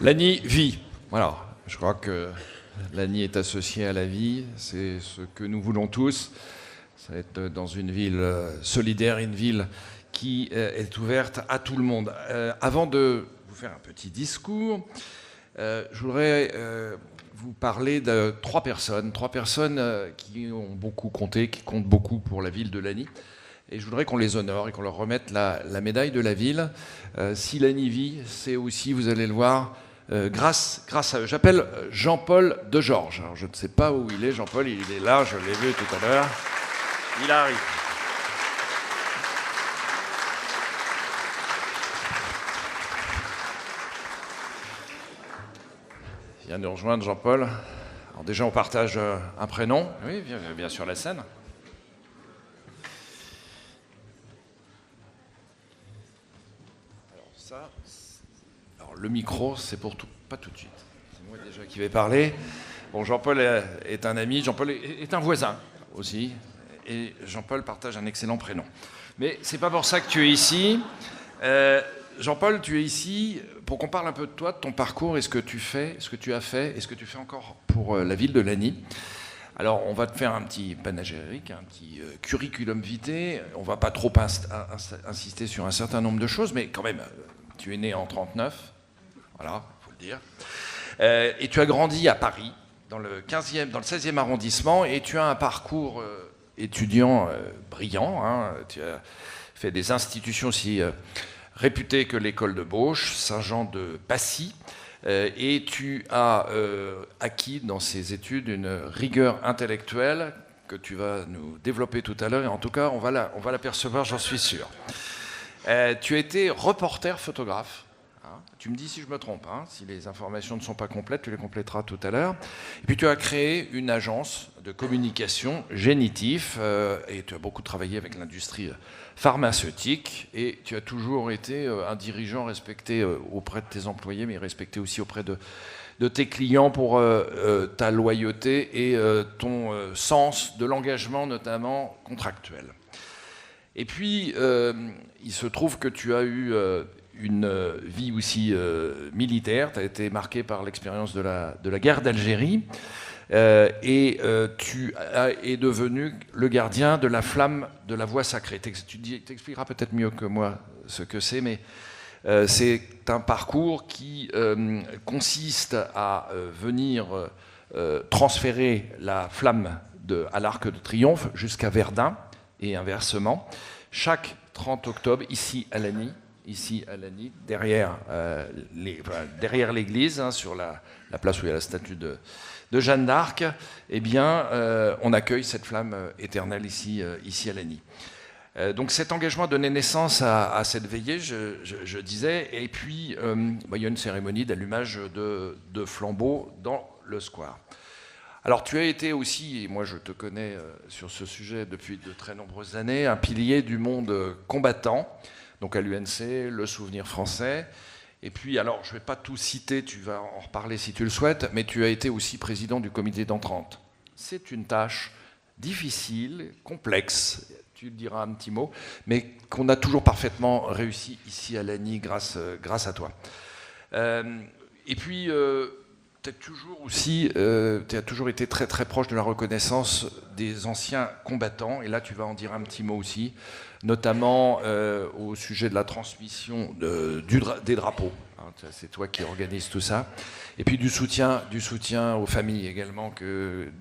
Lagny vit. Voilà, je crois que Lagny est associé à la vie, c'est ce que nous voulons tous. Ça va être dans une ville solidaire, une ville qui est ouverte à tout le monde. Avant de vous faire un petit discours, je voudrais vous parler de trois personnes qui ont beaucoup compté, qui comptent beaucoup pour la ville de Lagny. Et je voudrais qu'on les honore et qu'on leur remette la médaille de la ville. Si Lagny vit, c'est aussi, vous allez le voir, grâce à eux. J'appelle Jean-Paul Degeorges. Alors, je ne sais pas où il est, Jean-Paul, il est là, je l'ai vu tout à l'heure. Il arrive. Il vient de nous rejoindre, Jean-Paul. Alors déjà, on partage un prénom. Oui, bien sur la scène. Alors le micro, c'est pour tout, pas tout de suite. C'est moi déjà qui vais parler. Bon, Jean-Paul est un ami, Jean-Paul est un voisin aussi, et Jean-Paul partage un excellent prénom. Mais c'est pas pour ça que tu es ici. Jean-Paul, tu es ici pour qu'on parle un peu de toi, de ton parcours, et ce que tu fais, ce que tu as fait, et ce que tu fais encore pour la ville de Lagny. Alors, on va te faire un petit panégyrique, un petit curriculum vitae. On va pas trop insister sur un certain nombre de choses, mais quand même, tu es né en 1939, voilà, il faut le dire. Et tu as grandi à Paris, dans le 16e arrondissement, et tu as un parcours étudiant brillant. Hein. Tu as fait des institutions aussi réputées que l'école de Beauche, Saint-Jean de Passy. Et tu as acquis dans ces études une rigueur intellectuelle que tu vas nous développer tout à l'heure, et en tout cas on va l'apercevoir, j'en suis sûr. Tu as été reporter photographe, hein. Tu me dis si je me trompe, hein. Si les informations ne sont pas complètes, tu les compléteras tout à l'heure. Et puis tu as créé une agence de communication, Génitif, et tu as beaucoup travaillé avec l'industrie pharmaceutique, et tu as toujours été un dirigeant respecté auprès de tes employés, mais respecté aussi auprès de tes clients pour ta loyauté et ton sens de l'engagement, notamment contractuel. Et puis, il se trouve que tu as eu une vie aussi militaire. Tu as été marqué par l'expérience de la guerre d'Algérie. Et tu es devenu le gardien de la flamme de la voie sacrée. Tu t'expliqueras peut-être mieux que moi ce que c'est, mais c'est un parcours qui consiste à venir transférer la flamme à l'Arc de Triomphe jusqu'à Verdun et inversement, chaque 30 octobre, ici à Lagny, derrière l'église, hein, sur la place où il y a la statue de Jeanne d'Arc, eh bien, on accueille cette flamme éternelle ici à Lagny. Donc cet engagement a donné naissance à cette veillée, je disais, et puis il y a une cérémonie d'allumage de flambeaux dans le square. Alors tu as été aussi, et moi je te connais sur ce sujet depuis de très nombreuses années, un pilier du monde combattant, donc à l'UNC, le Souvenir français. Et puis, alors, je ne vais pas tout citer, tu vas en reparler si tu le souhaites, mais tu as été aussi président du comité d'entrante. C'est une tâche difficile, complexe, tu le diras un petit mot, mais qu'on a toujours parfaitement réussi ici à Lagny grâce à toi. Et puis, tu as toujours été très très proche de la reconnaissance des anciens combattants, et là tu vas en dire un petit mot aussi, notamment au sujet de la transmission des drapeaux. Hein, c'est toi qui organises tout ça. Et puis du soutien aux familles également,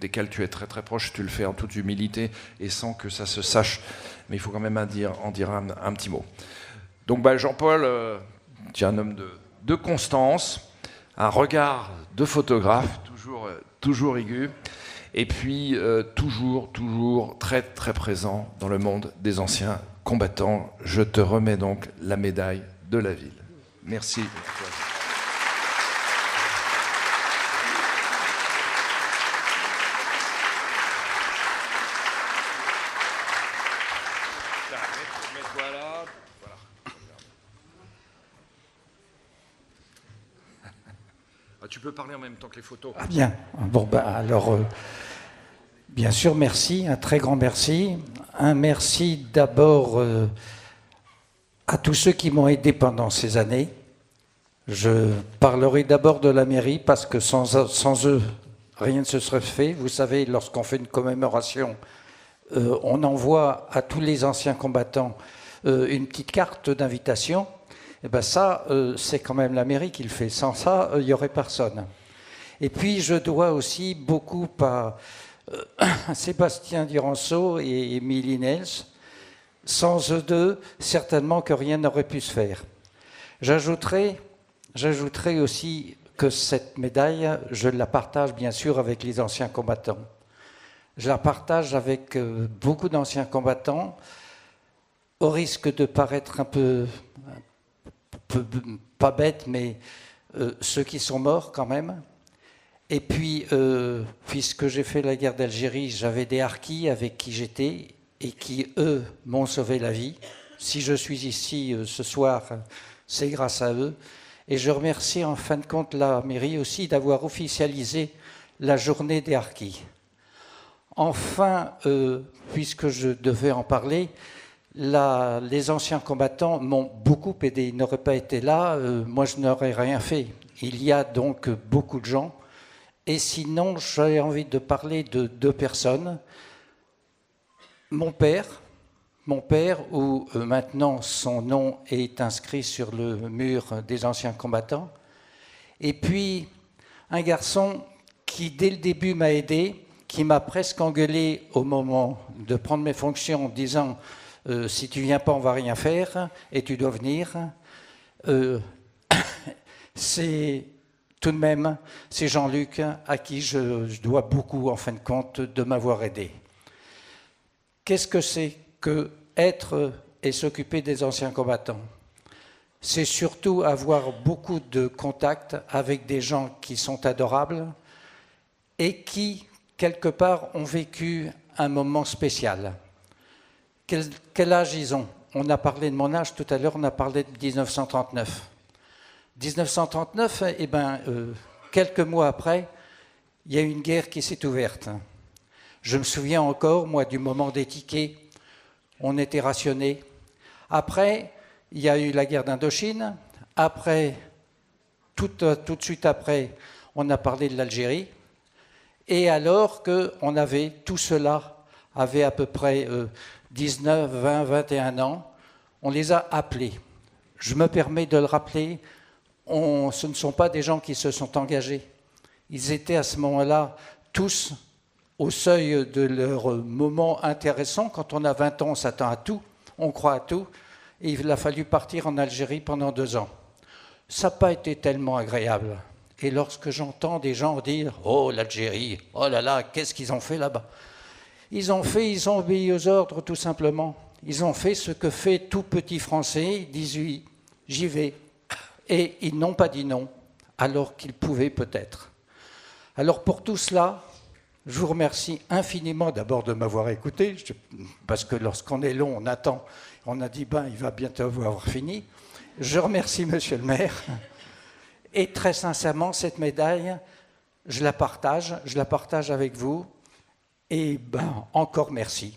desquelles tu es très très proche. Tu le fais en toute humilité et sans que ça se sache. Mais il faut quand même en dire un petit mot. Donc Jean-Paul, tu es un homme de constance, un regard de photographe, toujours aigu, et puis toujours très très présent dans le monde des anciens combattants. Je te remets donc la médaille de la ville. Merci. Tu peux parler en même temps que les photos. Ah bien. Bon, alors, bien sûr, merci, un très grand merci. Un merci d'abord à tous ceux qui m'ont aidé pendant ces années. Je parlerai d'abord de la mairie parce que sans eux, rien ne se serait fait. Vous savez, lorsqu'on fait une commémoration, on envoie à tous les anciens combattants une petite carte d'invitation. Et bien ça, c'est quand même la mairie qui le fait. Sans ça, il n'y aurait personne. Et puis, je dois aussi beaucoup à Sébastien Duranceau et Émilie Nels. Sans eux deux, certainement que rien n'aurait pu se faire. J'ajouterai aussi que cette médaille, je la partage bien sûr avec les anciens combattants. Je la partage avec beaucoup d'anciens combattants, au risque de paraître un peu pas bête, mais ceux qui sont morts quand même. Et puis, puisque j'ai fait la guerre d'Algérie, j'avais des harkis avec qui j'étais et qui, eux, m'ont sauvé la vie. Si je suis ici ce soir, c'est grâce à eux. Et je remercie en fin de compte la mairie aussi d'avoir officialisé la journée des harkis. Enfin, puisque je devais en parler, les anciens combattants m'ont beaucoup aidé. Ils n'auraient pas été là, moi je n'aurais rien fait. Il y a donc beaucoup de gens. Et sinon, j'ai envie de parler de deux personnes. Mon père, où maintenant son nom est inscrit sur le mur des anciens combattants. Et puis, un garçon qui, dès le début, m'a aidé, qui m'a presque engueulé au moment de prendre mes fonctions en disant si tu ne viens pas, on ne va rien faire, et tu dois venir. C'est tout de même, c'est Jean-Luc à qui je dois beaucoup, en fin de compte, de m'avoir aidé. Qu'est-ce que c'est que être et s'occuper des anciens combattants? C'est surtout avoir beaucoup de contacts avec des gens qui sont adorables et qui, quelque part, ont vécu un moment spécial. Quel âge ils ont? On a parlé de mon âge tout à l'heure, on a parlé de 1939. 1939, eh ben, quelques mois après, il y a eu une guerre qui s'est ouverte. Je me souviens encore, moi, du moment des tickets. On était rationnés. Après, il y a eu la guerre d'Indochine. Après, tout de suite après, on a parlé de l'Algérie. Et alors qu'on avait, tout cela avait à peu près 19, 20, 21 ans, on les a appelés. Je me permets de le rappeler, ce ne sont pas des gens qui se sont engagés. Ils étaient à ce moment-là tous au seuil de leur moment intéressant. Quand on a 20 ans, on s'attend à tout, on croit à tout. Et il a fallu partir en Algérie pendant 2 ans. Ça n'a pas été tellement agréable. Et lorsque j'entends des gens dire « Oh, l'Algérie, oh là là, qu'est-ce qu'ils ont fait là-bas ?» Ils ont obéi aux ordres tout simplement. Ils ont fait ce que fait tout petit Français, ils disent oui, j'y vais. Et ils n'ont pas dit non, alors qu'ils pouvaient peut-être. Alors pour tout cela, je vous remercie infiniment d'abord de m'avoir écouté, parce que lorsqu'on est long, on attend, on a dit il va bientôt avoir fini. Je remercie monsieur le maire. Et très sincèrement, cette médaille, je la partage avec vous. Et encore merci.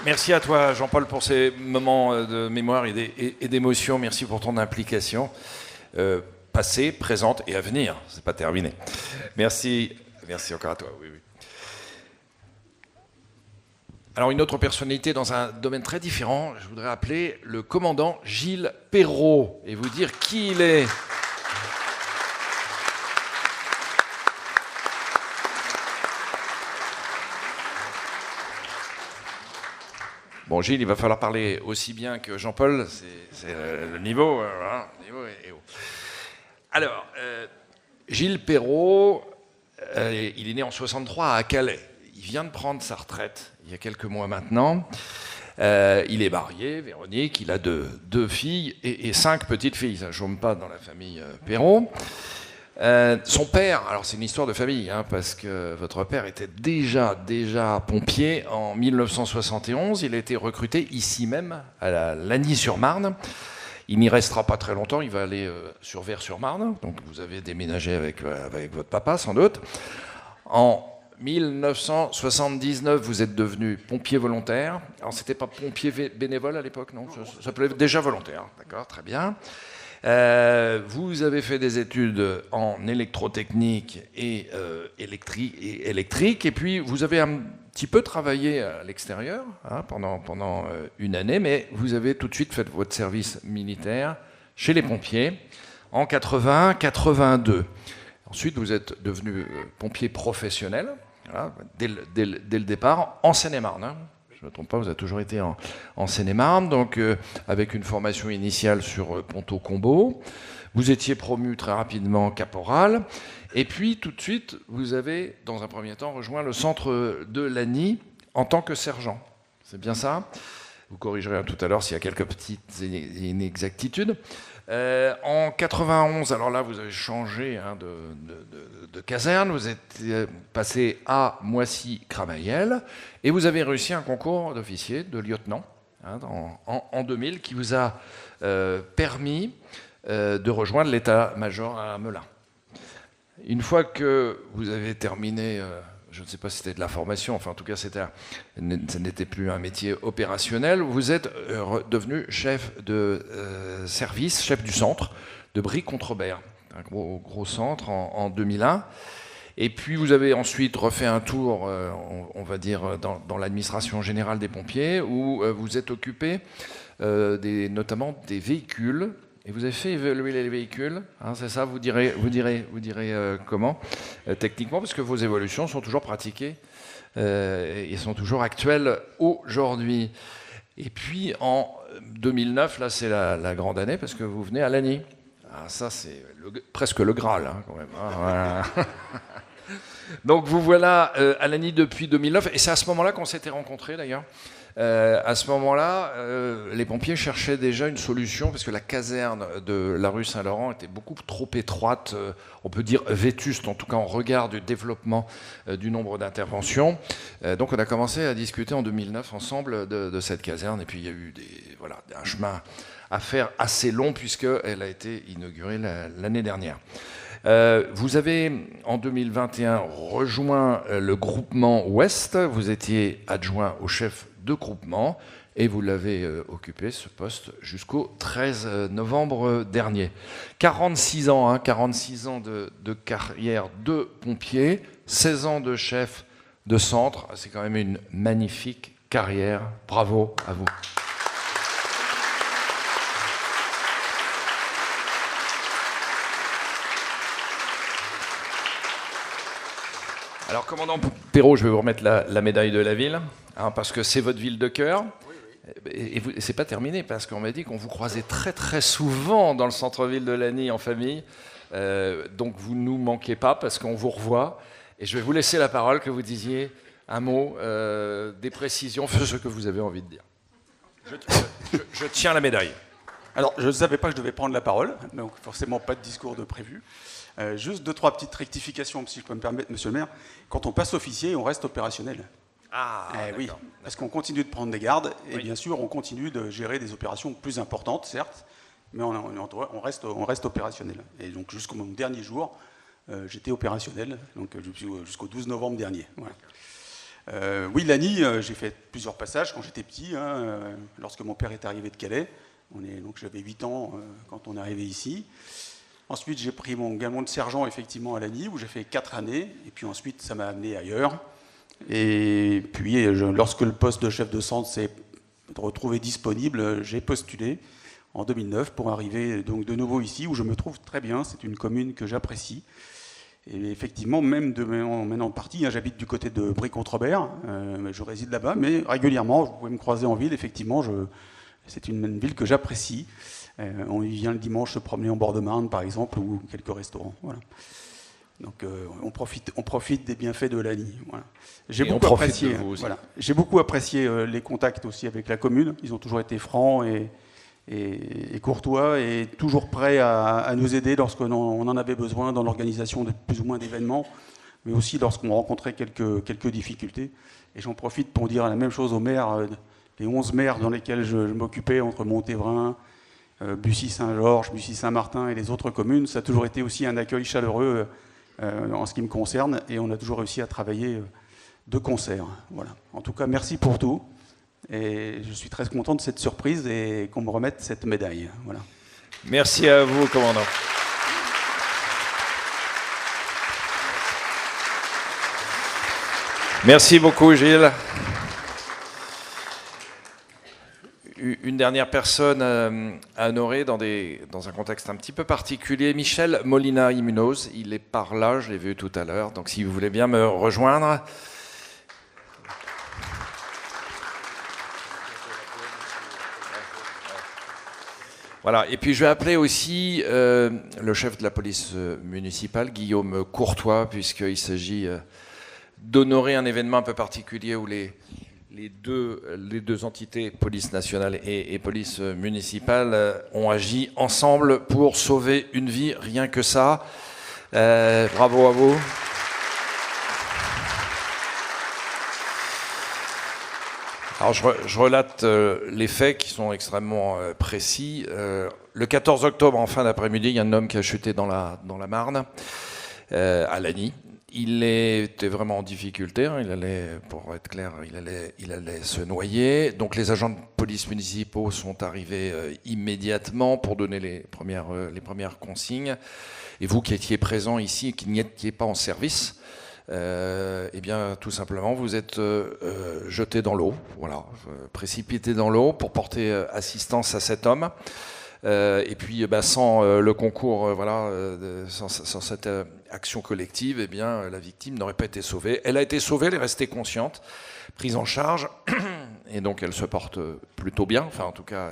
Merci à toi, Jean-Paul, pour ces moments de mémoire et d'émotion. Merci pour ton implication, passée, présente et à venir. C'est pas terminé. Merci encore à toi. Oui. Alors, une autre personnalité dans un domaine très différent, je voudrais appeler le commandant Gilles Perrault et vous dire qui il est. Bon, Gilles, il va falloir parler aussi bien que Jean-Paul, c'est le niveau, hein, le niveau est haut. Alors, Gilles Perrault, il est né en 63 à Calais. Il vient de prendre sa retraite il y a quelques mois maintenant. Il est marié, Véronique, il a deux filles et 5 petites filles. Ça ne chôme pas dans la famille Perrault. Son père, alors c'est une histoire de famille, hein, parce que votre père était déjà pompier en 1971. Il a été recruté ici même, à Lagny-sur-Marne. Il n'y restera pas très longtemps, il va aller sur Vers-sur-Marne. Donc vous avez déménagé avec votre papa, sans doute. En 1979, vous êtes devenu pompier volontaire. Alors, c'était pas pompier bénévole à l'époque, non? Ça s'appelait déjà volontaire. D'accord, très bien. Vous avez fait des études en électrotechnique et électrique, et puis vous avez un petit peu travaillé à l'extérieur pendant une année, mais vous avez tout de suite fait votre service militaire chez les pompiers en 80-82. Ensuite, vous êtes devenu pompier professionnel, voilà, dès le départ, en Seine-et-Marne. Hein. Je ne me trompe pas, vous avez toujours été en Seine-et-Marne, donc avec une formation initiale sur Ponto-Combo. Vous étiez promu très rapidement caporal. Et puis, tout de suite, vous avez, dans un premier temps, rejoint le centre de Lagny en tant que sergent. C'est bien ça? Vous corrigerez tout à l'heure s'il y a quelques petites inexactitudes. En 91, alors là, vous avez changé de caserne, vous êtes passé à Moissy-Cramayel et vous avez réussi un concours d'officier, de lieutenant, en 2000, qui vous a permis de rejoindre l'état-major à Melun. Une fois que vous avez terminé, je ne sais pas si c'était de la formation, enfin en tout cas ce n'était plus un métier opérationnel, vous êtes devenu chef de service, chef du centre de Brie-Contrebert, un gros centre en 2001. Et puis vous avez ensuite refait un tour, on va dire, dans l'administration générale des pompiers, où vous êtes occupé notamment des véhicules. Et vous avez fait évoluer les véhicules, hein, c'est ça, vous direz comment techniquement, parce que vos évolutions sont toujours pratiquées et sont toujours actuelles aujourd'hui. Et puis en 2009, là c'est la grande année, parce que vous venez à Lagny. Ah, ça c'est presque le Graal, hein, quand même. Hein, voilà. Donc vous voilà à Lagny depuis 2009, et c'est à ce moment-là qu'on s'était rencontrés d'ailleurs. À ce moment-là, les pompiers cherchaient déjà une solution parce que la caserne de la rue Saint-Laurent était beaucoup trop étroite, on peut dire vétuste, en tout cas en regard du développement du nombre d'interventions. Donc on a commencé à discuter en 2009 ensemble de cette caserne, et puis il y a eu un chemin à faire assez long puisqu'elle a été inaugurée l'année dernière. Vous avez, en 2021, rejoint le groupement Ouest. Vous étiez adjoint au chef de groupement et vous l'avez occupé, ce poste, jusqu'au 13 novembre dernier. 46 ans, 46 ans de carrière de pompier, 16 ans de chef de centre. C'est quand même une magnifique carrière. Bravo à vous. Alors, commandant Perrault, je vais vous remettre la médaille de la ville, parce que c'est votre ville de cœur. Et c'est pas terminé, parce qu'on m'a dit qu'on vous croisait très très souvent dans le centre-ville de Lagny en famille. Donc vous ne nous manquez pas, parce qu'on vous revoit. Et je vais vous laisser la parole, que vous disiez un mot, des précisions, ce que vous avez envie de dire. Je tiens la médaille. Alors, je ne savais pas que je devais prendre la parole, donc forcément pas de discours de prévu. Juste 2-3 petites rectifications, si je peux me permettre, monsieur le maire. Quand on passe officier, on reste opérationnel. Ah, oui, parce qu'on continue de prendre des gardes, et bien sûr, on continue de gérer des opérations plus importantes, certes, mais on reste opérationnel. Et donc, jusqu'au mon dernier jour, j'étais opérationnel, donc jusqu'au 12 novembre dernier. Voilà. Oui, Lagny, j'ai fait plusieurs passages quand j'étais petit, lorsque mon père est arrivé de Calais. Donc j'avais 8 ans quand on est arrivé ici. Ensuite, j'ai pris mon galon de sergent effectivement à Lagny, où j'ai fait 4 années. Et puis ensuite, ça m'a amené ailleurs. Et puis, lorsque le poste de chef de centre s'est retrouvé disponible, j'ai postulé en 2009 pour arriver donc de nouveau ici, où je me trouve très bien. C'est une commune que j'apprécie. Et effectivement, même maintenant en partie, j'habite du côté de Brie-Contrebert. Je réside là-bas, mais régulièrement, vous pouvez me croiser en ville. Effectivement, c'est une ville que j'apprécie. On y vient le dimanche se promener en bord de Marne, par exemple, ou quelques restaurants. Voilà. Donc on profite des bienfaits de Lagny. Voilà. J'ai beaucoup apprécié les contacts aussi avec la commune. Ils ont toujours été francs et courtois et toujours prêts à nous aider lorsqu'on en avait besoin dans l'organisation de plus ou moins d'événements, mais aussi lorsqu'on rencontrait quelques difficultés. Et j'en profite pour dire la même chose aux maires, les 11 maires dans lesquels je m'occupais, entre Montévrain, Bussy-Saint-Georges, Bussy-Saint-Martin et les autres communes. Ça a toujours été aussi un accueil chaleureux en ce qui me concerne, et on a toujours réussi à travailler de concert. Voilà. En tout cas, merci pour tout. Et je suis très content de cette surprise et qu'on me remette cette médaille. Voilà. Merci à vous, commandant. Merci beaucoup, Gilles. Une dernière personne à honorer dans un contexte un petit peu particulier, Michel Molina-Munoz. Il est par là, je l'ai vu tout à l'heure. Donc si vous voulez bien me rejoindre. Voilà, et puis je vais appeler aussi le chef de la police municipale, Guillaume Courtois, puisqu'il s'agit d'honorer un événement un peu particulier où les deux entités, police nationale et police municipale, ont agi ensemble pour sauver une vie, rien que ça. Bravo à vous. Alors je relate les faits qui sont extrêmement précis. Le 14 octobre, en fin d'après-midi, il y a un homme qui a chuté dans la Marne, à Lagny. Il était vraiment en difficulté, hein. Il allait, pour être clair, il allait se noyer. Donc les agents de police municipaux sont arrivés immédiatement pour donner les premières consignes. Et vous qui étiez présents ici et qui n'étiez pas en service, eh bien, tout simplement, vous êtes jeté dans l'eau, voilà, précipité dans l'eau pour porter assistance à cet homme. Et puis, sans le concours, sans cette action collective, eh bien, la victime n'aurait pas été sauvée. Elle a été sauvée, elle est restée consciente, prise en charge, et donc elle se porte plutôt bien. Enfin, en tout cas,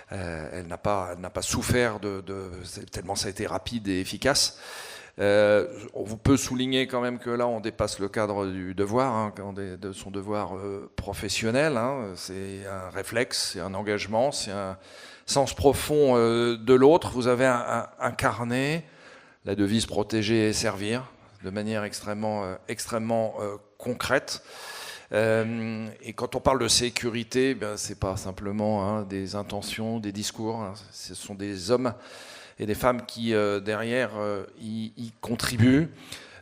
elle n'a pas souffert tellement ça a été rapide et efficace. On peut souligner quand même que là on dépasse le cadre du devoir, hein, de son devoir professionnel, hein. C'est un réflexe, c'est un engagement, c'est un sens profond de l'autre. Vous avez incarné la devise protéger et servir de manière extrêmement concrète. Et quand on parle de sécurité, c'est pas simplement des intentions, des discours, hein. Ce sont des hommes et des femmes qui, derrière, y contribuent.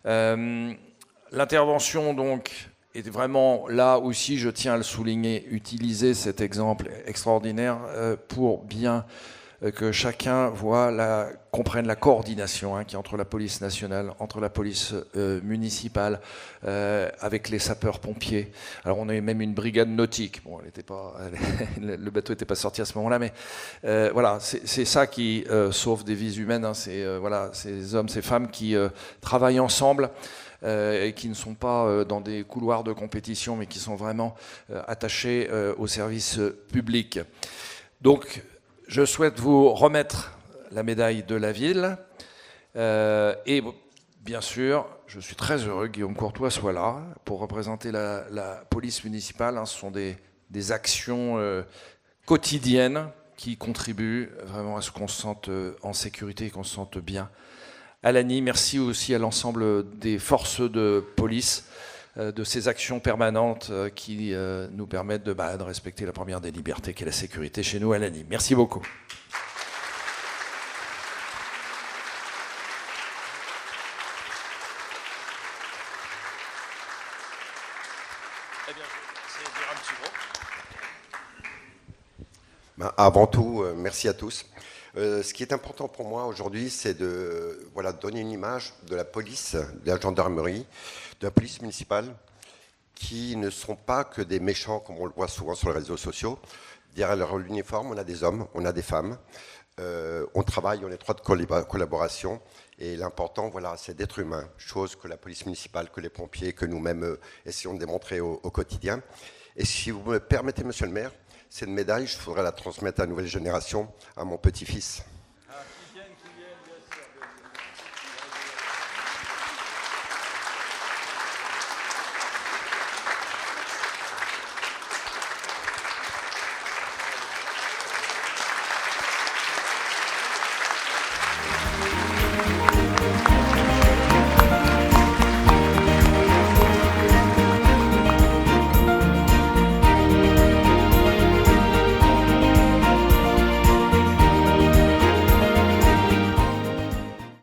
L'intervention, donc, est vraiment, là aussi, je tiens à le souligner, utiliser cet exemple extraordinaire pour bien que chacun comprenne la coordination qui est entre la police nationale, entre la police municipale, avec les sapeurs-pompiers. Alors on a même une brigade nautique. Bon, le bateau n'était pas sorti à ce moment-là, mais voilà, c'est ça qui sauve des vies humaines. Hein. C'est ces hommes, ces femmes qui travaillent ensemble. Et qui ne sont pas dans des couloirs de compétition, mais qui sont vraiment attachés au service public. Donc, je souhaite vous remettre la médaille de la ville. Et bien sûr, je suis très heureux que Guillaume Courtois soit là pour représenter la police municipale. Ce sont des actions quotidiennes qui contribuent vraiment à ce qu'on se sente en sécurité et qu'on se sente bien. À Lagny, merci aussi à l'ensemble des forces de police de ces actions permanentes qui nous permettent de respecter la première des libertés qui est la sécurité chez nous à Lagny. Merci beaucoup. Eh bien, c'est dire un petit mot. Avant tout, merci à tous. Ce qui est important pour moi aujourd'hui, c'est de donner une image de la police, de la gendarmerie, de la police municipale, qui ne sont pas que des méchants, comme on le voit souvent sur les réseaux sociaux. Derrière leur uniforme, on a des hommes, on a des femmes. On travaille en étroite collaboration. Et l'important, c'est d'être humain, chose que la police municipale, que les pompiers, que nous-mêmes essayons de démontrer au quotidien. Et si vous me permettez, monsieur le maire, cette médaille, je voudrais la transmettre à la nouvelle génération, à mon petit-fils.